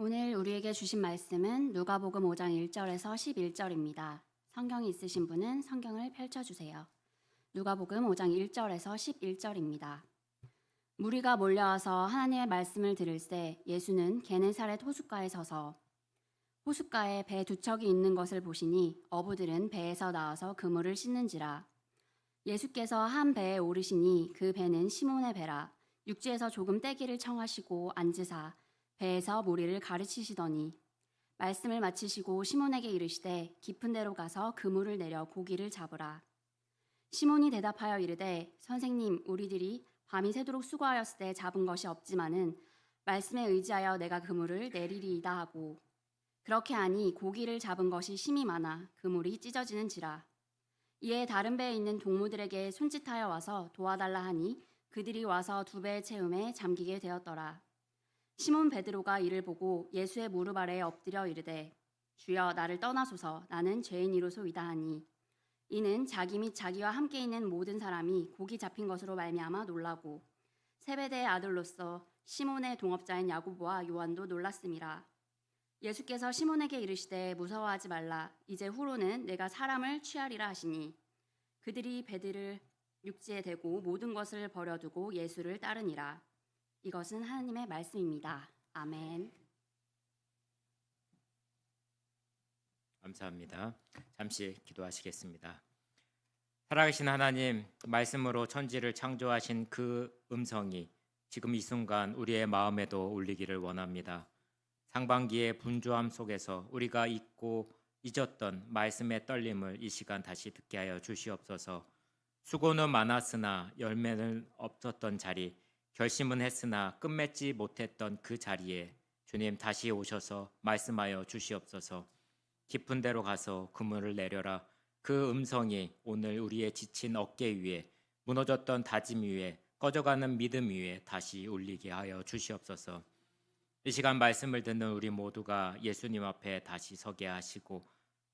오늘 우리에게 주신 말씀은 누가복음 5장 1절에서 11절입니다. 성경이 있으신 분은 성경을 펼쳐주세요. 누가복음 5장 1절에서 11절입니다. 무리가 몰려와서 하나님의 말씀을 들을새 예수는 게네사렛 호숫가에 서서 호숫가에 배 두 척이 있는 것을 보시니 어부들은 배에서 나와서 그물을 씻는지라. 예수께서 한 배에 오르시니 그 배는 시몬의 배라. 육지에서 조금 떼기를 청하시고 앉으사 배에서 무리를 가르치시더니 말씀을 마치시고 시몬에게 이르시되 깊은 데로 가서 그물을 내려 고기를 잡으라. 시몬이 대답하여 이르되 선생님, 우리들이 밤이 새도록 수고하였을 때 잡은 것이 없지만은 말씀에 의지하여 내가 그물을 내리리이다 하고, 그렇게 하니 고기를 잡은 것이 심이 많아 그물이 찢어지는지라. 이에 다른 배에 있는 동무들에게 손짓하여 와서 도와달라 하니 그들이 와서 두 배의 채움에 잠기게 되었더라. 시몬 베드로가 이를 보고 예수의 무릎 아래에 엎드려 이르되 주여, 나를 떠나소서, 나는 죄인이로소이다 하니, 이는 자기 및 자기와 함께 있는 모든 사람이 고기 잡힌 것으로 말미암아 놀라고 세베대의 아들로서 시몬의 동업자인 야고보와 요한도 놀랐음이라. 예수께서 시몬에게 이르시되 무서워하지 말라. 이제 후로는 내가 사람을 취하리라 하시니 그들이 배들을 육지에 대고 모든 것을 버려두고 예수를 따르니라. 이것은 하나님의 말씀입니다. 아멘. 감사합니다. 잠시 기도하시겠습니다. 살아계신 하나님, 말씀으로 천지를 창조하신 그 음성이 지금 이 순간 우리의 마음에도 울리기를 원합니다. 상반기의 분주함 속에서 우리가 잊고 잊었던 말씀의 떨림을 이 시간 다시 듣게 하여 주시옵소서. 수고는 많았으나 열매는 없었던 자리, 결심은 했으나 끝맺지 못했던 그 자리에 주님 다시 오셔서 말씀하여 주시옵소서. 깊은 데로 가서 그물을 내려라. 그 음성이 오늘 우리의 지친 어깨 위에, 무너졌던 다짐 위에, 꺼져가는 믿음 위에 다시 울리게 하여 주시옵소서. 이 시간 말씀을 듣는 우리 모두가 예수님 앞에 다시 서게 하시고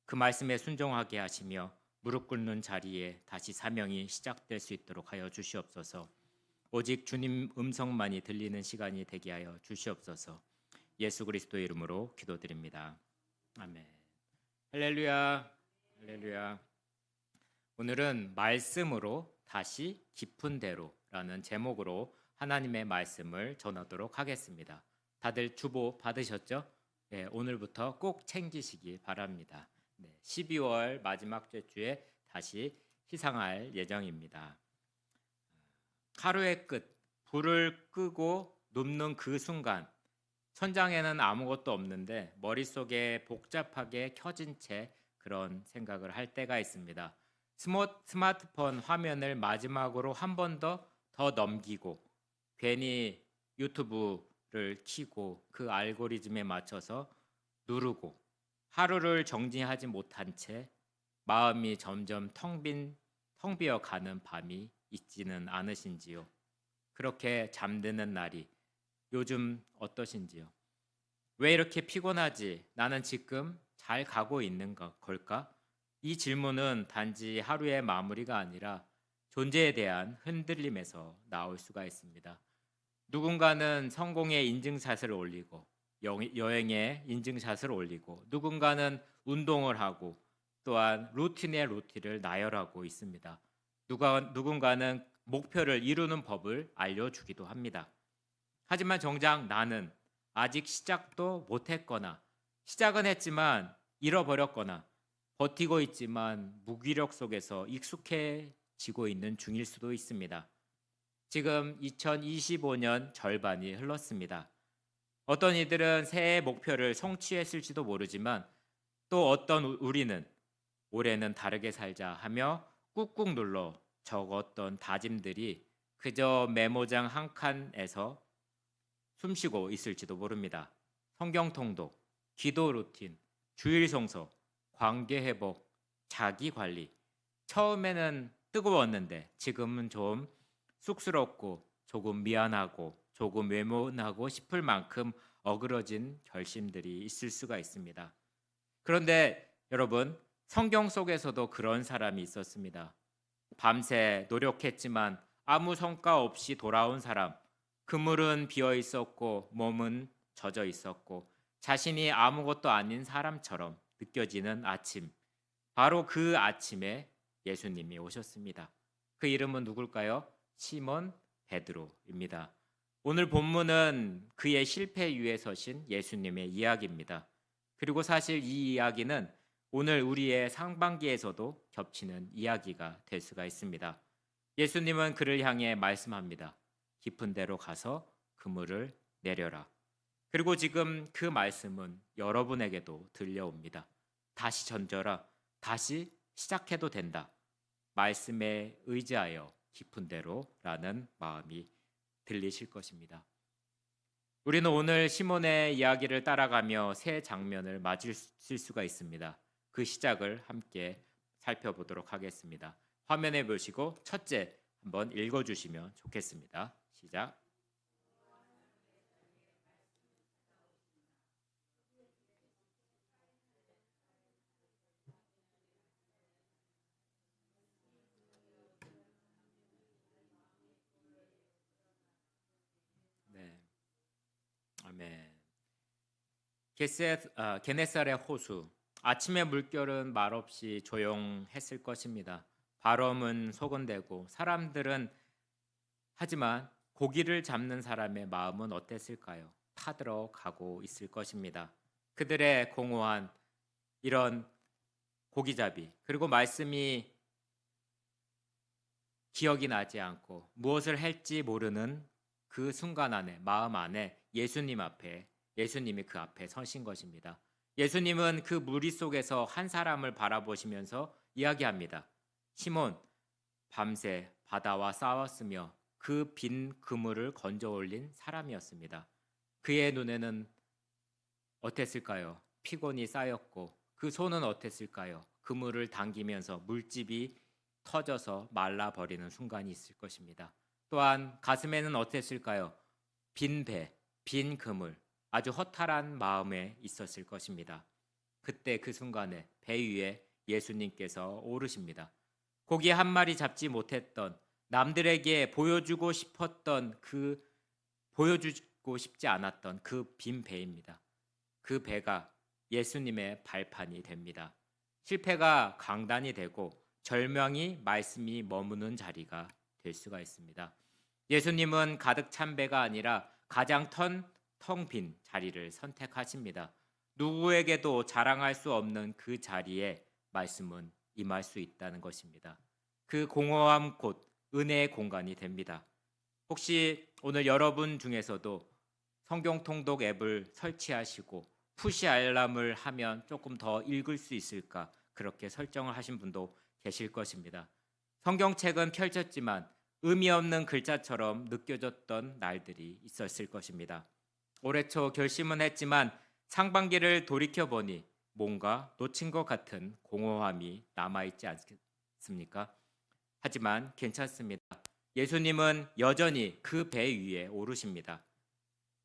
그 말씀에 순종하게 하시며 무릎 꿇는 자리에 다시 사명이 시작될 수 있도록 하여 주시옵소서. 오직 주님 음성만이 들리는 시간이 되게 하여 주시옵소서. 예수 그리스도의 이름으로 기도드립니다. 아멘. 할렐루야, 할렐루야. 오늘은 말씀으로 다시 깊은 데로라는 제목으로 하나님의 말씀을 전하도록 하겠습니다. 다들 주보 받으셨죠? 네, 오늘부터 꼭 챙기시기 바랍니다. 12월 마지막 주에 다시 시상할 예정입니다. 하루의 끝, 불을 끄고 눕는 그 순간, 천장에는 아무것도 없는데 머릿속에 복잡하게 켜진 채 그런 생각을 할 때가 있습니다. 스마트폰 화면을 마지막으로 한 번 더 넘기고 괜히 유튜브를 켜고 그 알고리즘에 맞춰서 누르고 하루를 정리하지 못한 채 마음이 점점 텅 비어 가는 밤이 있지는 않으신지요? 그렇게 잠드는 날이 요즘 어떠신지요? 왜 이렇게 피곤하지? 나는 지금 잘 가고 있는 걸까? 이 질문은 단지 하루의 마무리가 아니라 존재에 대한 흔들림에서 나올 수가 있습니다. 누군가는 성공의 인증샷을 올리고 여행의 인증샷을 올리고 누군가는 운동을 하고 또한 루틴의 루틴을 나열하고 있습니다. 누군가는 목표를 이루는 법을 알려주기도 합니다. 하지만 정작 나는 아직 시작도 못했거나 시작은 했지만 잃어버렸거나 버티고 있지만 무기력 속에서 익숙해지고 있는 중일 수도 있습니다. 지금 2025년 절반이 흘렀습니다. 어떤 이들은 새해 목표를 성취했을지도 모르지만 또 어떤 우리는 올해는 다르게 살자 하며 꾹꾹 눌러 적었던 다짐들이 그저 메모장 한 칸에서 숨쉬고 있을지도 모릅니다. 성경 통독, 기도 루틴, 주일 성서, 관계 회복, 자기 관리. 처음에는 뜨거웠는데 지금은 좀 쑥스럽고 조금 미안하고 조금 외면하고 싶을 만큼 어그러진 결심들이 있을 수가 있습니다. 그런데 여러분, 성경 속에서도 그런 사람이 있었습니다. 밤새 노력했지만 아무 성과 없이 돌아온 사람. 그물은 비어 있었고 몸은 젖어 있었고 자신이 아무것도 아닌 사람처럼 느껴지는 아침. 바로 그 아침에 예수님이 오셨습니다. 그 이름은 누굴까요? 시몬 베드로입니다. 오늘 본문은 그의 실패 위에 서신 예수님의 이야기입니다. 그리고 사실 이 이야기는 오늘 우리의 상반기에서도 겹치는 이야기가 될 수가 있습니다. 예수님은 그를 향해 말씀합니다. 깊은 데로 가서 그물을 내려라. 그리고 지금 그 말씀은 여러분에게도 들려옵니다. 다시 던져라. 다시 시작해도 된다. 말씀에 의지하여 깊은 데로라는 마음이 들리실 것입니다. 우리는 오늘 시몬의 이야기를 따라가며 새 장면을 맞을 수가 있습니다. 그 시작을 함께 살펴보도록 하겠습니다. 화면에 보시고 첫째 한번 읽어주시면 좋겠습니다. 시작. 네, 아멘. 게네사렛 호수. 아침의 물결은 말없이 조용했을 것입니다. 바람은 소곤대고 사람들은 하지만 고기를 잡는 사람의 마음은 어땠을까요? 타들어 가고 있을 것입니다. 그들의 공허한 이런 고기잡이 그리고 말씀이 기억이 나지 않고 무엇을 할지 모르는 그 순간 안에 마음 안에 예수님이 그 앞에 서신 것입니다. 예수님은 그 무리 속에서 한 사람을 바라보시면서 이야기합니다. 시몬, 밤새 바다와 싸웠으며 그 빈 그물을 건져 올린 사람이었습니다. 그의 눈에는 어땠을까요? 피곤이 쌓였고 그 손은 어땠을까요? 그물을 당기면서 물집이 터져서 말라버리는 순간이 있을 것입니다. 또한 가슴에는 어땠을까요? 빈 배, 빈 그물, 아주 허탈한 마음에 있었을 것입니다. 그때 그 순간에 배 위에 예수님께서 오르십니다. 고기 한 마리 잡지 못했던 남들에게 보여주고 싶지 않았던 그 빈 배입니다. 그 배가 예수님의 발판이 됩니다. 실패가 강단이 되고 절망이 말씀이 머무는 자리가 될 수가 있습니다. 예수님은 가득 찬 배가 아니라 가장 텅 빈 자리를 선택하십니다. 누구에게도 자랑할 수 없는 그 자리에 말씀은 임할 수 있다는 것입니다. 그 공허함 곧 은혜의 공간이 됩니다. 혹시 오늘 여러분 중에서도 성경 통독 앱을 설치하시고 푸시 알람을 하면 조금 더 읽을 수 있을까 그렇게 설정을 하신 분도 계실 것입니다. 성경책은 펼쳤지만 의미 없는 글자처럼 느껴졌던 날들이 있었을 것입니다. 올해 초 결심은 했지만 상반기를 돌이켜보니 뭔가 놓친 것 같은 공허함이 남아있지 않습니까? 하지만 괜찮습니다. 예수님은 여전히 그 배 위에 오르십니다.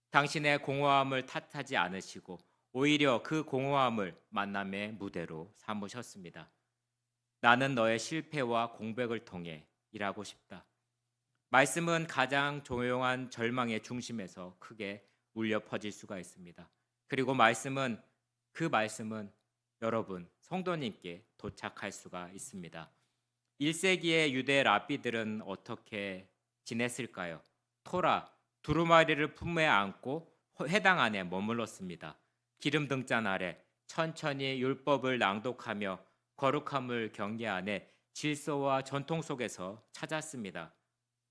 당신의 공허함을 탓하지 않으시고 오히려 그 공허함을 만남의 무대로 삼으셨습니다. 나는 너의 실패와 공백을 통해 일하고 싶다. 말씀은 가장 조용한 절망의 중심에서 크게 울려 퍼질 수가 있습니다. 그리고 그 말씀은 여러분 성도님께 도착할 수가 있습니다. 1세기의 유대 랍비들은 어떻게 지냈을까요? 토라, 두루마리를 품에 안고 회당 안에 머물렀습니다. 기름 등잔 아래 천천히 율법을 낭독하며 거룩함을 경계하네 질서와 전통 속에서 찾았습니다.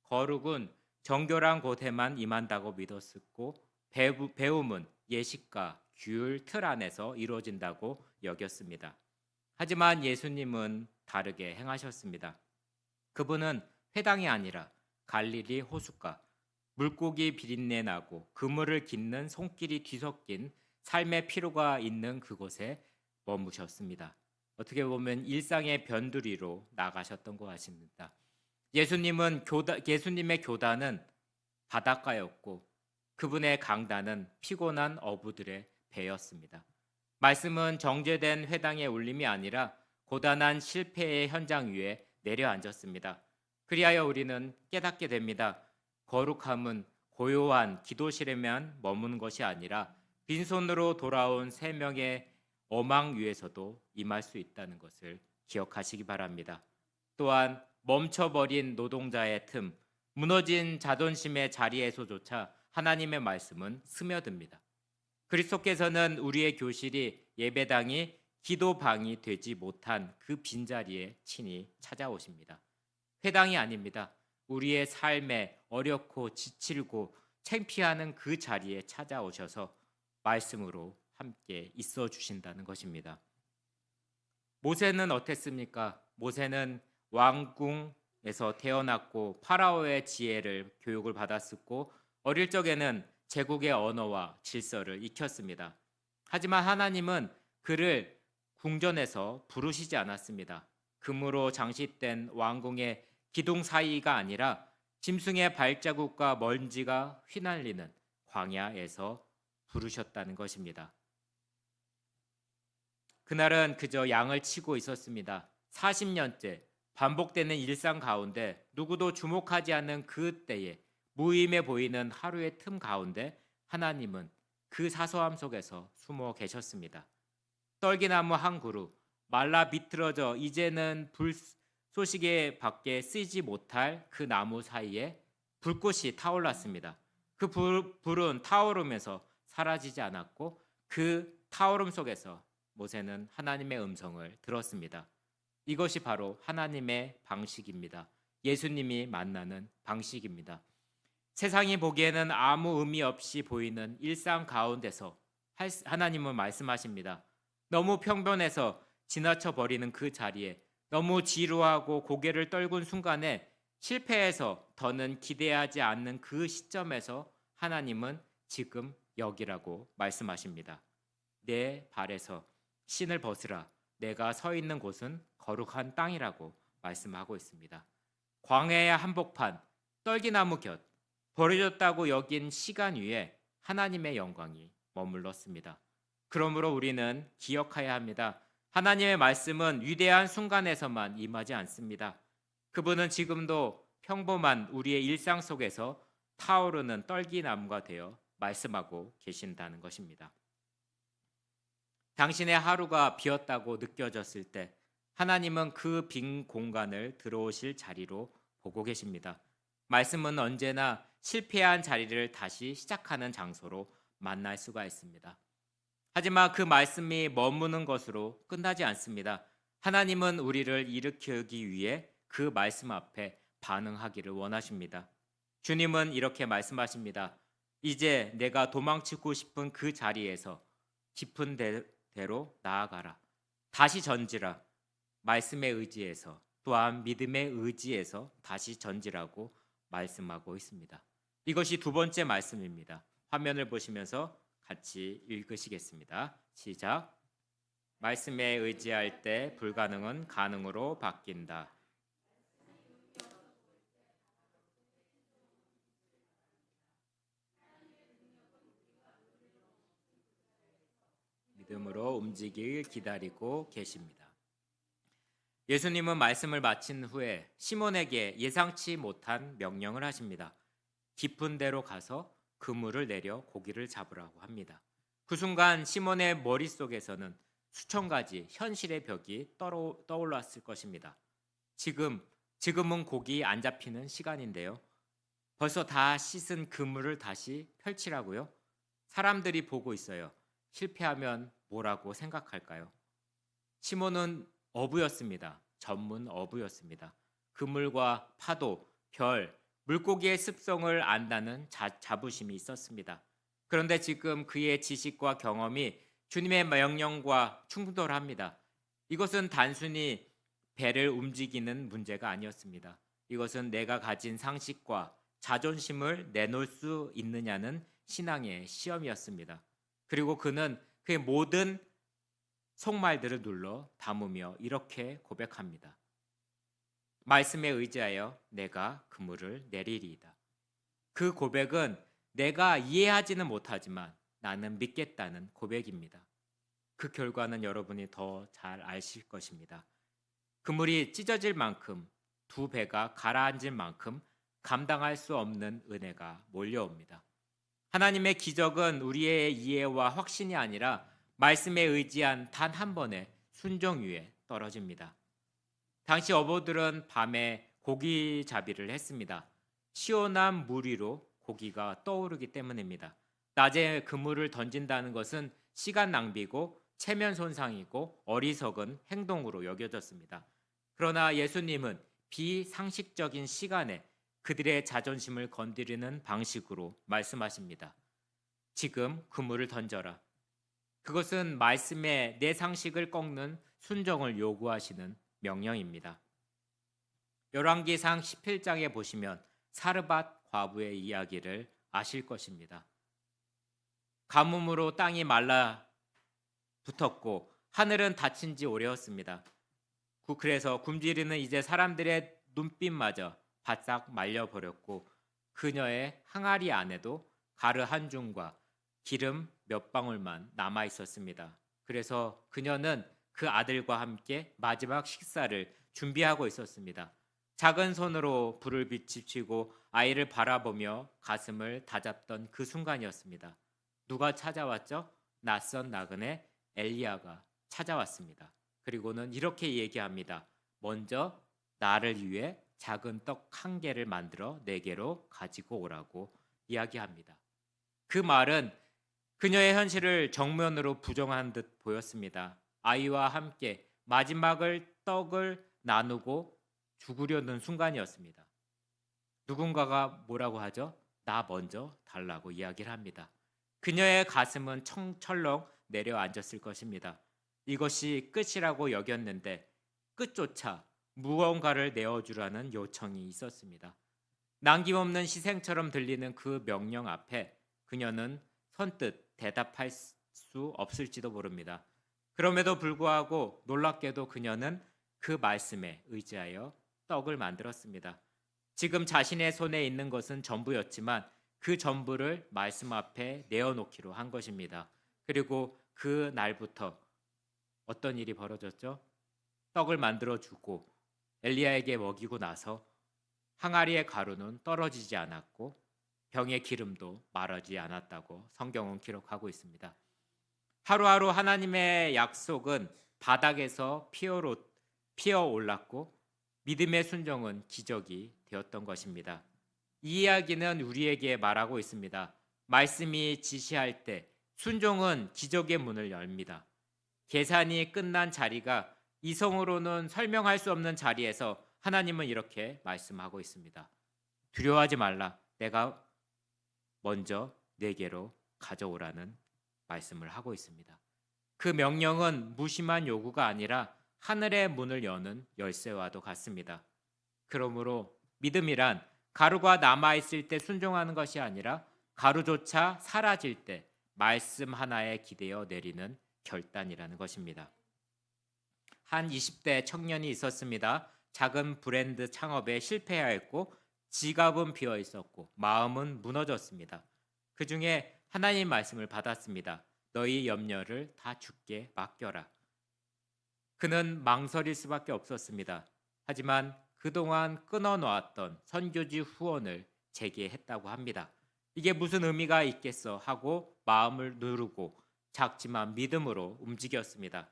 거룩은 정결한 곳에만 임한다고 믿었었고 배움은 예식과 규율 틀 안에서 이루어진다고 여겼습니다. 하지만 예수님은 다르게 행하셨습니다. 그분은 회당이 아니라 갈릴리 호숫가, 물고기 비린내 나고 그물을 깃는 손길이 뒤섞인 삶의 피로가 있는 그곳에 머무셨습니다. 어떻게 보면 일상의 변두리로 나가셨던 것 같습니다. 예수님의 교단은 바닷가였고 그분의 강단은 피곤한 어부들의 배였습니다. 말씀은 정제된 회당의 울림이 아니라 고단한 실패의 현장 위에 내려앉았습니다. 그리하여 우리는 깨닫게 됩니다. 거룩함은 고요한 기도실에만 머무는 것이 아니라 빈손으로 돌아온 세 명의 어망 위에서도 임할 수 있다는 것을 기억하시기 바랍니다. 또한 멈춰버린 노동자의 틈, 무너진 자존심의 자리에서조차 하나님의 말씀은 스며듭니다. 그리스도께서는 우리의 교실이 예배당이 기도방이 되지 못한 그 빈자리에 친히 찾아오십니다. 회당이 아닙니다. 우리의 삶에 어렵고 지칠고 창피하는 그 자리에 찾아오셔서 말씀으로 함께 있어 주신다는 것입니다. 모세는 어땠습니까? 모세는 왕궁에서 태어났고 파라오의 지혜를 교육을 받았었고 어릴 적에는 제국의 언어와 질서를 익혔습니다. 하지만 하나님은 그를 궁전에서 부르시지 않았습니다. 금으로 장식된 왕궁의 기둥 사이가 아니라 짐승의 발자국과 먼지가 휘날리는 광야에서 부르셨다는 것입니다. 그날은 그저 양을 치고 있었습니다. 40년째 반복되는 일상 가운데 누구도 주목하지 않는 그 때에 무의미해 보이는 하루의 틈 가운데 하나님은 그 사소함 속에서 숨어 계셨습니다. 떨기나무 한 그루 말라 비틀어져 이제는 불쏘시개 밖에 쓰지 못할 그 나무 사이에 불꽃이 타올랐습니다. 그 불은 타오르면서 사라지지 않았고 그 타오름 속에서 모세는 하나님의 음성을 들었습니다. 이것이 바로 하나님의 방식입니다. 예수님이 만나는 방식입니다. 세상이 보기에는 아무 의미 없이 보이는 일상 가운데서 하나님은 말씀하십니다. 너무 평변해서 지나쳐 버리는 그 자리에 너무 지루하고 고개를 떨군 순간에 실패해서 더는 기대하지 않는 그 시점에서 하나님은 지금 여기라고 말씀하십니다. 내 발에서 신을 벗으라. 내가 서 있는 곳은 거룩한 땅이라고 말씀하고 있습니다. 광야의 한복판, 떨기나무 곁, 버려졌다고 여긴 시간 위에 하나님의 영광이 머물렀습니다. 그러므로 우리는 기억해야 합니다. 하나님의 말씀은 위대한 순간에서만 임하지 않습니다. 그분은 지금도 평범한 우리의 일상 속에서 타오르는 떨기나무가 되어 말씀하고 계신다는 것입니다. 당신의 하루가 비었다고 느껴졌을 때 하나님은 그 빈 공간을 들어오실 자리로 보고 계십니다. 말씀은 언제나 실패한 자리를 다시 시작하는 장소로 만날 수가 있습니다. 하지만 그 말씀이 머무는 것으로 끝나지 않습니다. 하나님은 우리를 일으키기 위해 그 말씀 앞에 반응하기를 원하십니다. 주님은 이렇게 말씀하십니다. 이제 내가 도망치고 싶은 그 자리에서 깊은 대로 나아가라. 다시 전지라. 말씀에 의지해서 또한 믿음에 의지해서 다시 전지라고 말씀하고 있습니다. 이것이 두 번째 말씀입니다. 화면을 보시면서 같이 읽으시겠습니다. 시작. 말씀에 의지할 때 불가능은 가능으로 바뀐다. 믿음으로 움직이길 기다리고 계십니다. 예수님은 말씀을 마친 후에 시몬에게 예상치 못한 명령을 하십니다. 깊은 데로 가서 그물을 내려 고기를 잡으라고 합니다. 그 순간 시몬의 머릿속에서는 수천 가지 현실의 벽이 떠올랐을 것입니다. 지금은 고기 안 잡히는 시간인데요. 벌써 다 씻은 그물을 다시 펼치라고요? 사람들이 보고 있어요. 실패하면 뭐라고 생각할까요? 시몬은 어부였습니다. 전문 어부였습니다. 그물과 파도, 별, 물고기의 습성을 안다는 자부심이 있었습니다. 그런데 지금 그의 지식과 경험이 주님의 명령과 충돌합니다. 이것은 단순히 배를 움직이는 문제가 아니었습니다. 이것은 내가 가진 상식과 자존심을 내놓을 수 있느냐는 신앙의 시험이었습니다. 그리고 그는 그의 모든 속말들을 눌러 담으며 이렇게 고백합니다. 말씀에 의지하여 내가 그물을 내리리이다. 그 고백은 내가 이해하지는 못하지만 나는 믿겠다는 고백입니다. 그 결과는 여러분이 더 잘 아실 것입니다. 그물이 찢어질 만큼 두 배가 가라앉을 만큼 감당할 수 없는 은혜가 몰려옵니다. 하나님의 기적은 우리의 이해와 확신이 아니라 말씀에 의지한 단 한 번의 순종 위에 떨어집니다. 당시 어부들은 밤에 고기잡이를 했습니다. 시원한 물 위로 고기가 떠오르기 때문입니다. 낮에 그물을 던진다는 것은 시간 낭비고 체면 손상이고 어리석은 행동으로 여겨졌습니다. 그러나 예수님은 비상식적인 시간에 그들의 자존심을 건드리는 방식으로 말씀하십니다. 지금 그물을 던져라. 그것은 말씀에 내 상식을 꺾는 순종을 요구하시는 명령입니다. 열왕기상 17장에 보시면 사르밧 과부의 이야기를 아실 것입니다. 가뭄으로 땅이 말라 붙었고 하늘은 닫힌 지 오래였습니다. 그래서 굶주리는 이제 사람들의 눈빛마저 바싹 말려버렸고 그녀의 항아리 안에도 가루 한 줌과 기름 몇 방울만 남아 있었습니다. 그래서 그녀는 그 아들과 함께 마지막 식사를 준비하고 있었습니다. 작은 손으로 불을 비추고 아이를 바라보며 가슴을 다잡던 그 순간이었습니다. 누가 찾아왔죠? 낯선 나그네 엘리야가 찾아왔습니다. 그리고는 이렇게 얘기합니다. 먼저 나를 위해 작은 떡 한 개를 만들어 내게로 가지고 오라고 이야기합니다. 그 말은 그녀의 현실을 정면으로 부정한 듯 보였습니다. 아이와 함께 마지막을 떡을 나누고 죽으려는 순간이었습니다. 누군가가 뭐라고 하죠? 나 먼저 달라고 이야기를 합니다. 그녀의 가슴은 철렁 내려앉았을 것입니다. 이것이 끝이라고 여겼는데 끝조차 무언가를 내어주라는 요청이 있었습니다. 남김없는 희생처럼 들리는 그 명령 앞에 그녀는 선뜻 대답할 수 없을지도 모릅니다. 그럼에도 불구하고 놀랍게도 그녀는 그 말씀에 의지하여 떡을 만들었습니다. 지금 자신의 손에 있는 것은 전부였지만 그 전부를 말씀 앞에 내어놓기로 한 것입니다. 그리고 그 날부터 어떤 일이 벌어졌죠? 떡을 만들어주고 엘리야에게 먹이고 나서 항아리의 가루는 떨어지지 않았고 병의 기름도 마르지 않았다고 성경은 기록하고 있습니다. 하루하루 하나님의 약속은 바닥에서 피어올랐고 믿음의 순종은 기적이 되었던 것입니다. 이 이야기는 우리에게 말하고 있습니다. 말씀이 지시할 때 순종은 기적의 문을 엽니다. 계산이 끝난 자리가 이성으로는 설명할 수 없는 자리에서 하나님은 이렇게 말씀하고 있습니다. 두려워하지 말라. 내가 먼저 내게로 가져오라는 말씀을 하고 있습니다. 그 명령은 무심한 요구가 아니라 하늘의 문을 여는 열쇠와도 같습니다. 그러므로 믿음이란 가루가 남아있을 때 순종하는 것이 아니라 가루조차 사라질 때 말씀 하나에 기대어 내리는 결단이라는 것입니다. 한 20대 청년이 있었습니다. 작은 브랜드 창업에 실패하였고 지갑은 비어 있었고 마음은 무너졌습니다. 그 중에 하나님 말씀을 받았습니다. 너희 염려를 다 주께 맡겨라. 그는 망설일 수밖에 없었습니다. 하지만 그동안 끊어놓았던 선교지 후원을 재개했다고 합니다. 이게 무슨 의미가 있겠어 하고 마음을 누르고 작지만 믿음으로 움직였습니다.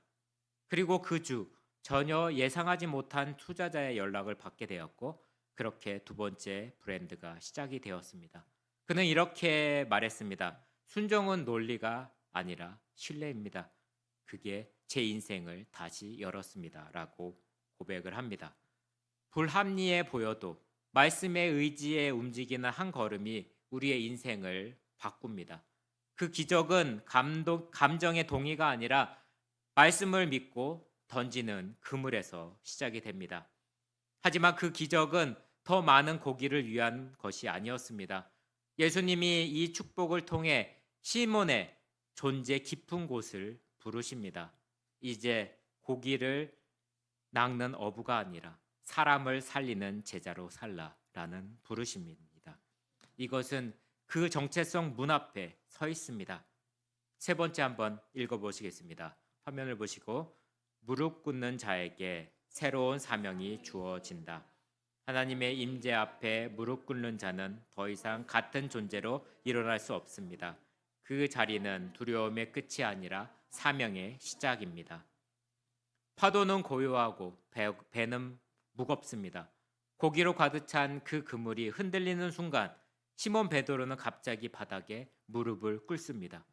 그리고 그 주 전혀 예상하지 못한 투자자의 연락을 받게 되었고 그렇게 두 번째 브랜드가 시작이 되었습니다. 그는 이렇게 말했습니다. 순종은 논리가 아니라 신뢰입니다. 그게 제 인생을 다시 열었습니다. 라고 고백을 합니다. 불합리해 보여도 말씀의 의지에 움직이는 한 걸음이 우리의 인생을 바꿉니다. 그 기적은 감정의 동의가 아니라 말씀을 믿고 던지는 그물에서 시작이 됩니다. 하지만 그 기적은 더 많은 고기를 위한 것이 아니었습니다. 예수님이 이 축복을 통해 시몬의 존재 깊은 곳을 부르십니다. 이제 고기를 낚는 어부가 아니라 사람을 살리는 제자로 살라라는 부르심입니다. 이것은 그 정체성 문 앞에 서 있습니다. 세 번째 한번 읽어보시겠습니다. 화면을 보시고 무릎 꿇는 자에게 새로운 사명이 주어진다. 하나님의 임재 앞에 무릎 꿇는 자는 더 이상 같은 존재로 일어날 수 없습니다. 그 자리는 두려움의 끝이 아니라 사명의 시작입니다. 파도는 고요하고 배는 무겁습니다. 고기로 가득 찬 그 그물이 흔들리는 순간 시몬 베드로는 갑자기 바닥에 무릎을 꿇습니다.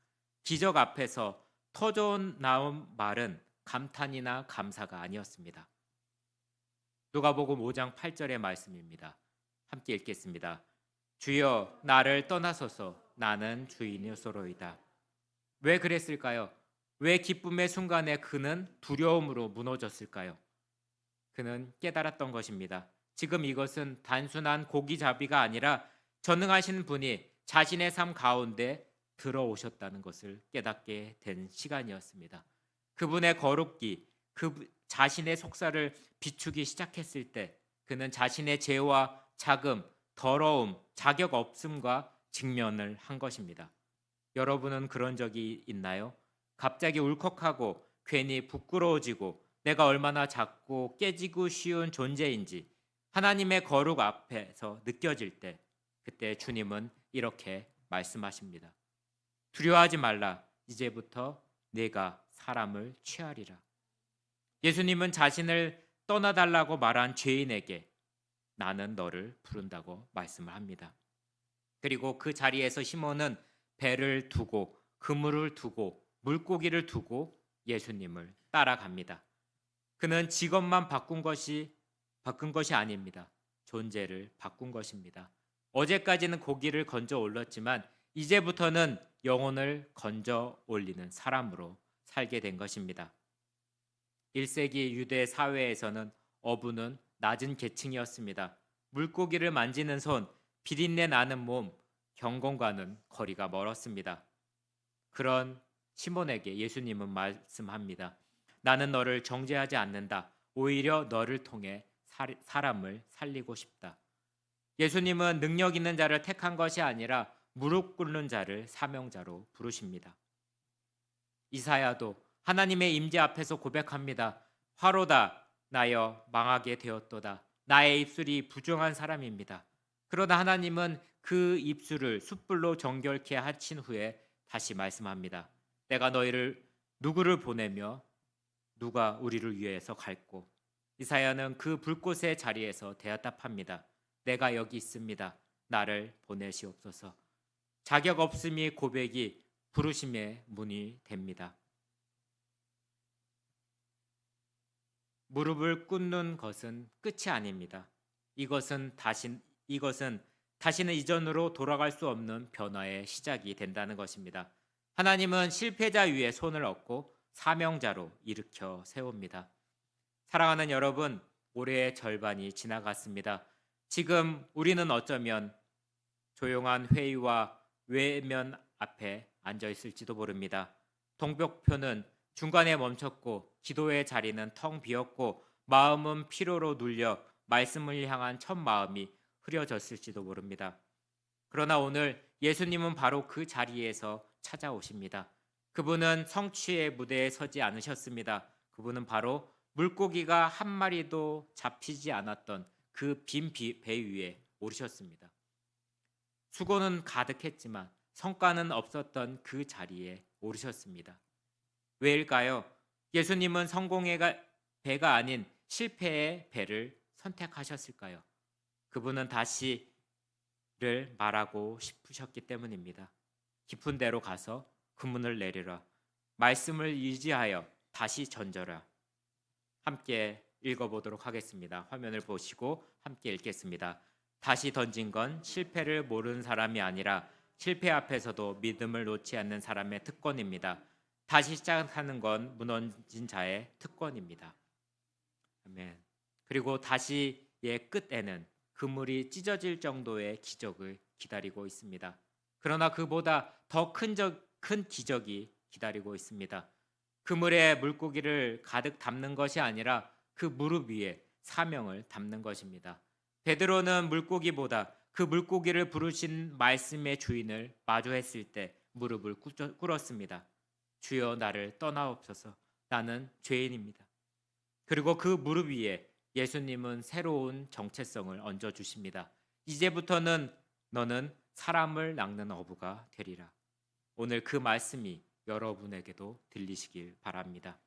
기적 앞에서 터져 나온 말은 감탄이나 감사가 아니었습니다. 누가복음 5장 8절의 말씀입니다. 함께 읽겠습니다. 주여 나를 떠나소서 나는 주인이소로이다. 왜 그랬을까요? 왜 기쁨의 순간에 그는 두려움으로 무너졌을까요? 그는 깨달았던 것입니다. 지금 이것은 단순한 고기잡이가 아니라 전능하신 분이 자신의 삶 가운데 들어오셨다는 것을 깨닫게 된 시간이었습니다. 그분의 거룩기, 자신의 속살을 비추기 시작했을 때 그는 자신의 죄와 자금, 더러움, 자격 없음과 직면을 한 것입니다. 여러분은 그런 적이 있나요? 갑자기 울컥하고 괜히 부끄러워지고 내가 얼마나 작고 깨지고 쉬운 존재인지 하나님의 거룩 앞에서 느껴질 때 그때 주님은 이렇게 말씀하십니다. 두려워하지 말라. 이제부터 내가 사람을 취하리라. 예수님은 자신을 떠나달라고 말한 죄인에게 나는 너를 부른다고 말씀을 합니다. 그리고 그 자리에서 시몬은 배를 두고 그물을 두고 물고기를 두고 예수님을 따라갑니다. 그는 직업만 바꾼 것이 아닙니다. 존재를 바꾼 것입니다. 어제까지는 고기를 건져 올렸지만 이제부터는 영혼을 건져 올리는 사람으로 살게 된 것입니다. 1세기 유대 사회에서는 어부는 낮은 계층이었습니다. 물고기를 만지는 손, 비린내 나는 몸, 경건과는 거리가 멀었습니다. 그런 시몬에게 예수님은 말씀합니다. 나는 너를 정죄하지 않는다. 오히려 너를 통해 사람을 살리고 싶다. 예수님은 능력 있는 자를 택한 것이 아니라 무릎 꿇는 자를 사명자로 부르십니다. 이사야도 하나님의 임재 앞에서 고백합니다. 화로다 나여 망하게 되었도다. 나의 입술이 부정한 사람입니다. 그러나 하나님은 그 입술을 숯불로 정결케 하신 후에 다시 말씀합니다. 내가 너희를 누구를 보내며 누가 우리를 위해서 갈고. 이사야는 그 불꽃의 자리에서 대답합니다. 내가 여기 있습니다. 나를 보내시옵소서. 자격 없음이 고백이 부르심의 문이 됩니다. 무릎을 꿇는 것은 끝이 아닙니다. 이것은 다시는 이전으로 돌아갈 수 없는 변화의 시작이 된다는 것입니다. 하나님은 실패자 위에 손을 얹고 사명자로 일으켜 세웁니다. 사랑하는 여러분, 올해의 절반이 지나갔습니다. 지금 우리는 어쩌면 조용한 회의와 외면 앞에 앉아 있을지도 모릅니다. 동벽표는 중간에 멈췄고 기도의 자리는 텅 비었고 마음은 피로로 눌려 말씀을 향한 첫 마음이 흐려졌을지도 모릅니다. 그러나 오늘 예수님은 바로 그 자리에서 찾아오십니다. 그분은 성취의 무대에 서지 않으셨습니다. 그분은 바로 물고기가 한 마리도 잡히지 않았던 그 빈 배 위에 오르셨습니다. 수고는 가득했지만 성과는 없었던 그 자리에 오르셨습니다. 왜일까요? 예수님은 성공의 배가 아닌 실패의 배를 선택하셨을까요? 그분은 다시를 말하고 싶으셨기 때문입니다. 깊은 데로 가서 그물을 내리라. 말씀을 유지하여 다시 던져라. 함께 읽어보도록 하겠습니다. 화면을 보시고 함께 읽겠습니다. 다시 던진 건 실패를 모르는 사람이 아니라 실패 앞에서도 믿음을 놓지 않는 사람의 특권입니다. 다시 시작하는 건 무너진 자의 특권입니다. 아멘. 그리고 다시의 끝에는 그물이 찢어질 정도의 기적을 기다리고 있습니다. 그러나 그보다 더 큰 기적이 기다리고 있습니다. 그물에 물고기를 가득 담는 것이 아니라 그 무릎 위에 사명을 담는 것입니다. 베드로는 물고기보다 그 물고기를 부르신 말씀의 주인을 마주했을 때 무릎을 꿇었습니다. 주여 나를 떠나옵소서. 나는 죄인입니다. 그리고 그 무릎 위에 예수님은 새로운 정체성을 얹어 주십니다. 이제부터는 너는 사람을 낚는 어부가 되리라. 오늘 그 말씀이 여러분에게도 들리시길 바랍니다.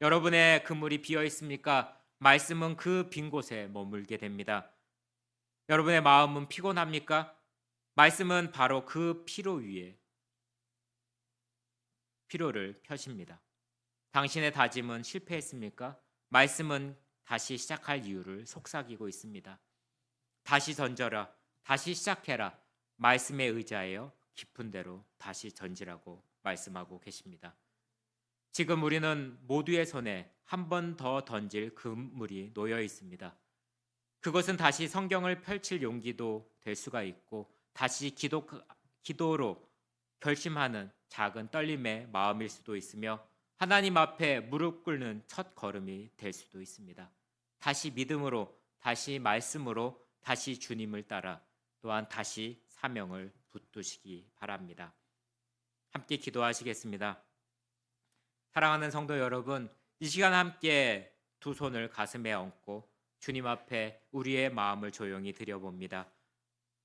여러분의 그물이 비어 있습니까? 말씀은 그 빈 곳에 머물게 됩니다. 여러분의 마음은 피곤합니까? 말씀은 바로 그 피로 위에 피로를 펴십니다. 당신의 다짐은 실패했습니까? 말씀은 다시 시작할 이유를 속삭이고 있습니다. 다시 던져라. 다시 시작해라. 말씀에 의지하여 깊은 데로 다시 던지라고 말씀하고 계십니다. 지금 우리는 모두의 손에 한 번 더 던질 그물이 놓여 있습니다. 그것은 다시 성경을 펼칠 용기도 될 수가 있고 다시 기도로 결심하는 작은 떨림의 마음일 수도 있으며 하나님 앞에 무릎 꿇는 첫 걸음이 될 수도 있습니다. 다시 믿음으로, 다시 말씀으로, 다시 주님을 따라 또한 다시 사명을 붙드시기 바랍니다. 함께 기도하시겠습니다. 사랑하는 성도 여러분, 이 시간 함께 두 손을 가슴에 얹고 주님 앞에 우리의 마음을 조용히 드려봅니다.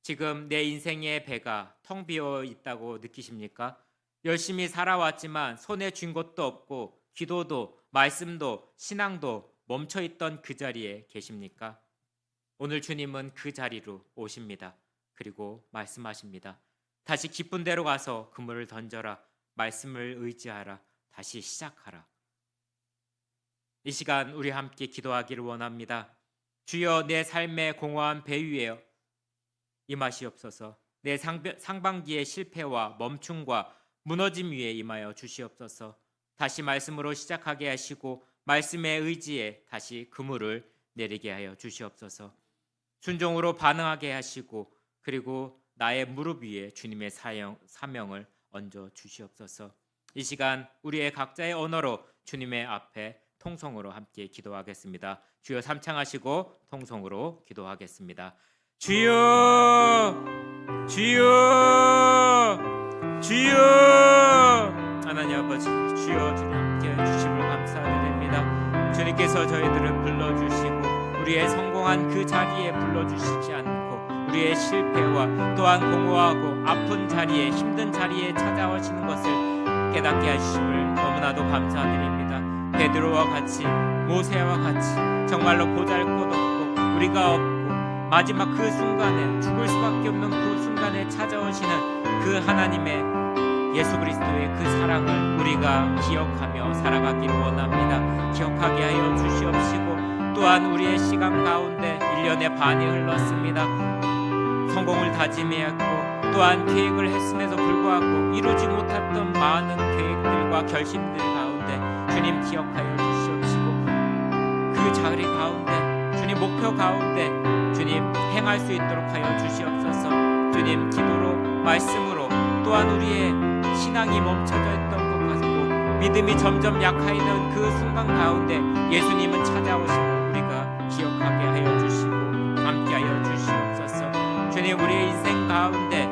지금 내 인생의 배가 텅 비어 있다고 느끼십니까? 열심히 살아왔지만 손에 쥔 것도 없고 기도도 말씀도 신앙도 멈춰있던 그 자리에 계십니까? 오늘 주님은 그 자리로 오십니다. 그리고 말씀하십니다. 다시 깊은 데로 가서 그물을 던져라. 말씀을 의지하라. 다시 시작하라. 이 시간 우리 함께 기도하기를 원합니다. 주여, 내 삶의 공허한 배 위에 임하시옵소서. 내 상반기의 실패와 멈춤과 무너짐 위에 임하여 주시옵소서. 다시 말씀으로 시작하게 하시고 말씀의 의지에 다시 그물을 내리게 하여 주시옵소서. 순종으로 반응하게 하시고 그리고 나의 무릎 위에 주님의 사명을 얹어 주시옵소서. 이 시간 우리의 각자의 언어로 주님의 앞에 통성으로 함께 기도하겠습니다. 주여, 삼창하시고 통성으로 기도하겠습니다. 주여, 주여, 주여. 하나님 아버지, 주여, 주님 함께 해주심을 감사드립니다. 주님께서 저희들을 불러주시고 우리의 성공한 그 자리에 불러주시지 않고 우리의 실패와 또한 공허하고 아픈 자리에, 힘든 자리에 찾아오시는 것을 깨닫게 하심을 너무나도 감사드립니다. 베드로와 같이, 모세와 같이 정말로 보잘것없고 우리가 없고 마지막 그 순간에, 죽을 수밖에 없는 그 순간에 찾아오시는 그 하나님의 예수 그리스도의 그 사랑을 우리가 기억하며 살아가기를 원합니다. 기억하게 하여 주시옵시고 또한 우리의 시간 가운데 1년의 반이 흘렀습니다. 성공을 다짐했고 또한 계획을 했음에도 불구하고 이루지 못했던 많은 계획들과 결심들 가운데 주님 기억하여 주시옵시고 그 자리 가운데 주님 목표 가운데 주님 행할 수 있도록 하여 주시옵소서. 주님 기도로 말씀으로 또한 우리의 신앙이 멈춰져 있던 것 같고 믿음이 점점 약해지는 그 순간 가운데 예수님은 찾아오시고 우리가 기억하게 하여 주시고 함께하여 주시옵소서. 주님, 우리의 인생 가운데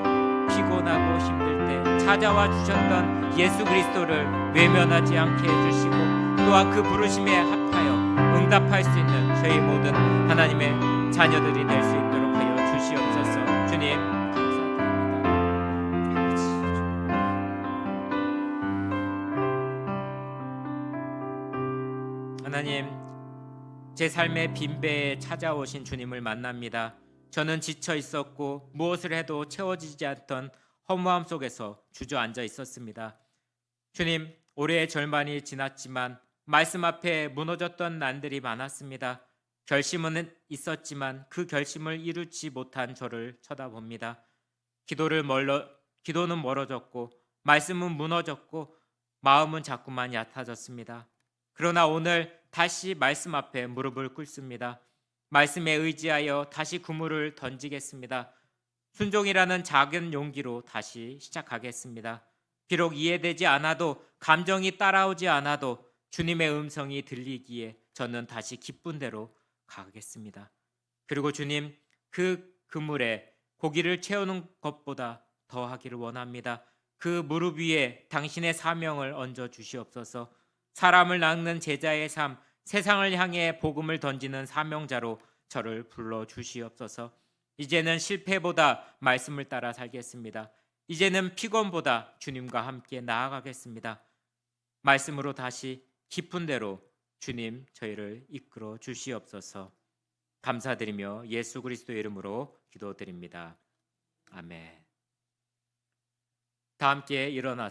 피곤하고 힘들 때 찾아와 주셨던 예수 그리스도를 외면하지 않게 해주시고 또한 그 부르심에 합하여 응답할 수 있는 저희 모든 하나님의 자녀들이 될 수 있도록 하여 주시옵소서. 주님 감사드립니다. 하나님, 제 삶의 빈배에 찾아오신 주님을 만납니다. 저는 지쳐 있었고 무엇을 해도 채워지지 않던 허무함 속에서 주저앉아 있었습니다. 주님, 올해의 절반이 지났지만 말씀 앞에 무너졌던 난들이 많았습니다. 결심은 있었지만 그 결심을 이루지 못한 저를 쳐다봅니다. 기도는 멀어졌고 말씀은 무너졌고 마음은 자꾸만 얕아졌습니다. 그러나 오늘 다시 말씀 앞에 무릎을 꿇습니다. 말씀에 의지하여 다시 그물을 던지겠습니다. 순종이라는 작은 용기로 다시 시작하겠습니다. 비록 이해되지 않아도 감정이 따라오지 않아도 주님의 음성이 들리기에 저는 다시 기쁜 대로 가겠습니다. 그리고 주님, 그 그물에 고기를 채우는 것보다 더 하기를 원합니다. 그 무릎 위에 당신의 사명을 얹어 주시옵소서. 사람을 낚는 제자의 삶, 세상을 향해 복음을 던지는 사명자로 저를 불러 주시옵소서. 이제는 실패보다 말씀을 따라 살겠습니다. 이제는 피곤보다 주님과 함께 나아가겠습니다. 말씀으로 다시 깊은 데로 주님 저희를 이끌어 주시옵소서. 감사드리며 예수 그리스도의 이름으로 기도드립니다. 아멘. 다 함께 일어나서